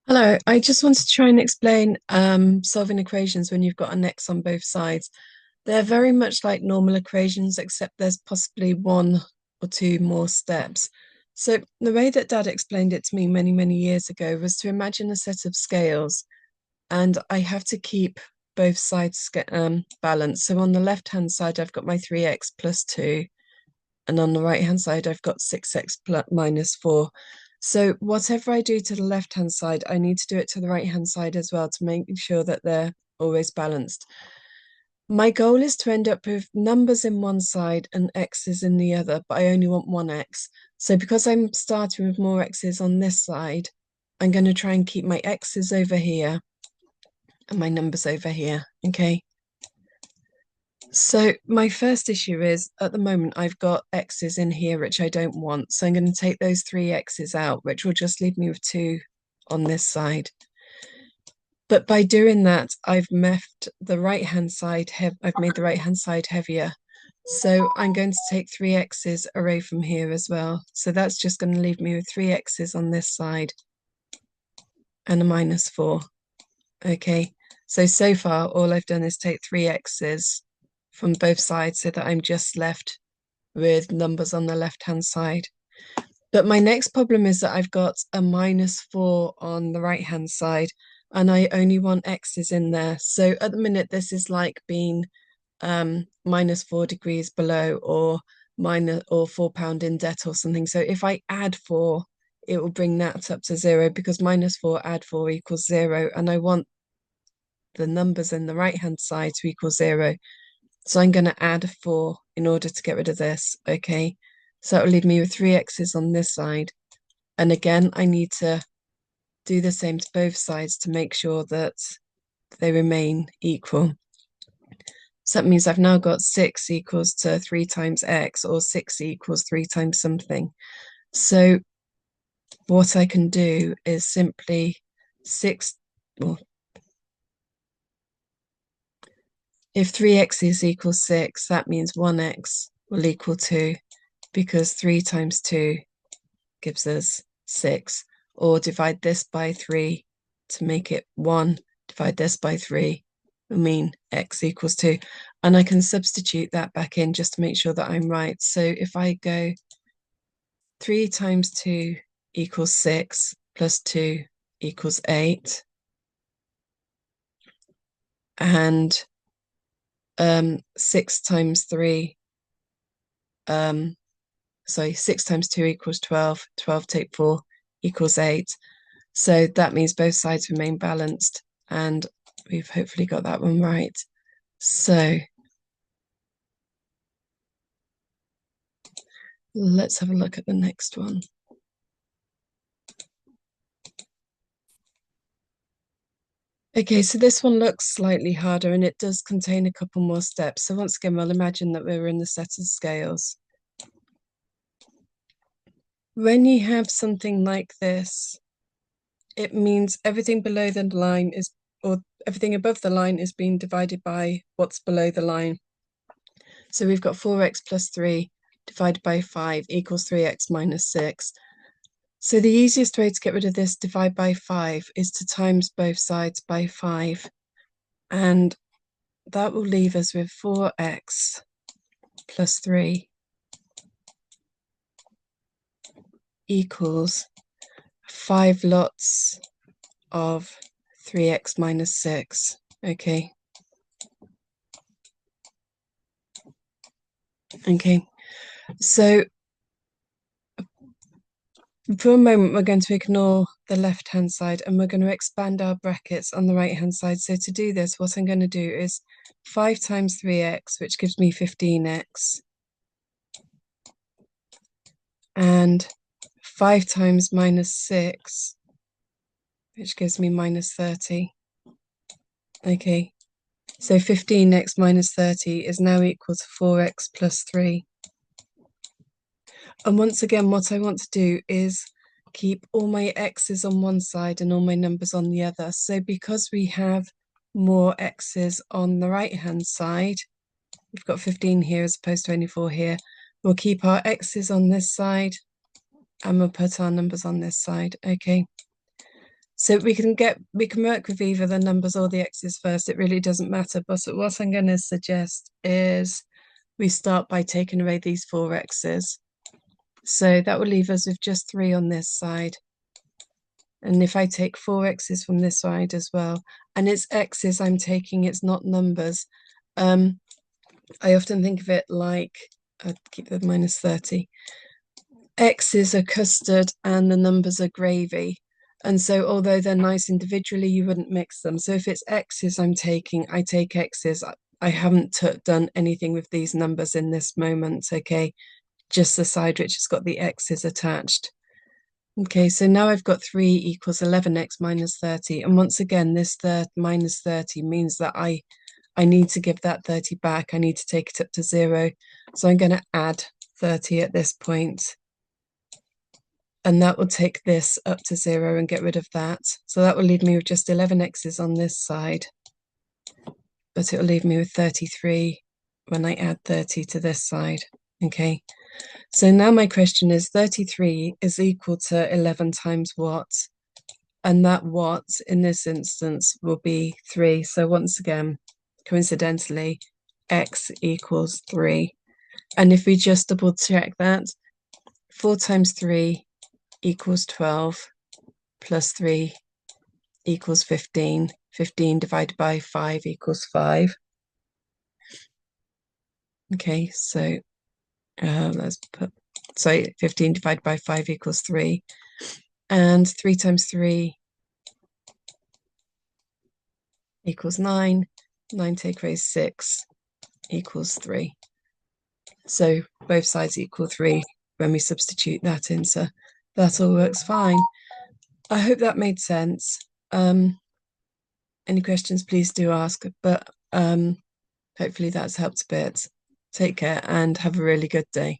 Hello, I just wanted to try and explain solving equations when you've got an x on both sides. They're very much like normal equations, except there's possibly one or two more steps. So the way that Dad explained it to me many, many years ago was to imagine a set of scales, and I have to keep both sides balanced. So on the left-hand side, I've got my 3x plus 2, and on the right-hand side, I've got 6x plus minus 4. So whatever I do to the left-hand side, I need to do it to the right-hand side as well to make sure that they're always balanced. My goal is to end up with numbers in one side and x's in the other, but I only want one x. So because I'm starting with more x's on this side, I'm going to try and keep my x's over here and my numbers over here, okay? So my first issue is at the moment I've got x's in here which I don't want. So I'm going to take those three x's out, which will just leave me with two on this side. But by doing that, I've made the right-hand side heavier. So I'm going to take three x's away from here as well. So that's just going to leave me with three x's on this side and a minus 4. Okay, so far all I've done is take three x's from both sides so that I'm just left with numbers on the left-hand side. But my next problem is that I've got a minus 4 on the right-hand side, and I only want x's in there. So at the minute, this is like being minus 4 degrees below or £4 in debt or something. So if I add 4, it will bring that up to 0 because minus 4 add 4 equals 0. And I want the numbers in the right-hand side to equal 0. So I'm going to add 4 in order to get rid of this, okay? So that will leave me with three x's on this side. And again, I need to do the same to both sides to make sure that they remain equal. So that means I've now got 6 equals to 3 times x, or 6 equals 3 times something. So what I can do is simply 6, well, if 3x is equals 6, that means 1x will equal 2 because 3 times 2 gives us 6. Or divide this by 3 to make it 1. Divide this by 3 will mean x equals 2. And I can substitute that back in just to make sure that I'm right. So if I go 3 times 2 equals 6 plus 2 equals 8. And 6 times 3, 6 times 2 equals 12. 12 take 4 equals 8. So that means both sides remain balanced, and we've hopefully got that one right. So let's have a look at the next one. Okay, so this one looks slightly harder and it does contain a couple more steps. So once again, we'll imagine that we're in the set of scales. When you have something like this, it means everything below the line is, or everything above the line is being divided by what's below the line. So we've got 4x plus 3 divided by 5 equals 3x minus 6. So the easiest way to get rid of this divide by 5 is to times both sides by 5. And that will leave us with 4x plus 3 equals 5 lots of 3x minus 6. Okay. Okay. So for a moment, we're going to ignore the left-hand side and we're going to expand our brackets on the right-hand side. So to do this, what I'm going to do is 5 times 3x, which gives me 15x, and 5 times minus 6, which gives me minus 30. Okay, so 15x minus 30 is now equal to 4x plus 3. And once again, what I want to do is keep all my x's on one side and all my numbers on the other. So because we have more x's on the right-hand side, we've got 15 here as opposed to only 4 here, we'll keep our x's on this side and we'll put our numbers on this side, okay? So we can work with either the numbers or the x's first. It really doesn't matter. But what I'm going to suggest is we start by taking away these four x's. So that will leave us with just 3 on this side. And if I take 4 x's from this side as well, and it's x's I'm taking, it's not numbers. I often think of it like, I'd keep the minus 30. X's are custard and the numbers are gravy. And so, although they're nice individually, you wouldn't mix them. So, if it's X's I'm taking, I take X's. I haven't done anything with these numbers in this moment, okay? Just the side which has got the X's attached. Okay, so now I've got 3 equals 11x minus 30. And once again, this minus 30 means that I need to give that 30 back. I need to take it up to 0. So I'm going to add 30 at this point. And that will take this up to 0 and get rid of that. So that will leave me with just 11 x's on this side. But it will leave me with 33 when I add 30 to this side. Okay. So now my question is 33 is equal to 11 times what? And that what in this instance will be 3. So once again, coincidentally, x equals 3. And if we just double check that, 4 times 3 equals 12 plus 3 equals 15. 15 divided by 5 equals 5. Okay, so let's put, so 15 divided by 5 equals 3. And 3 times 3 equals 9. 9 take away 6 equals 3. So both sides equal 3 when we substitute that in. So that all works fine. I hope that made sense. Any questions, please do ask. But hopefully that's helped a bit. Take care and have a really good day.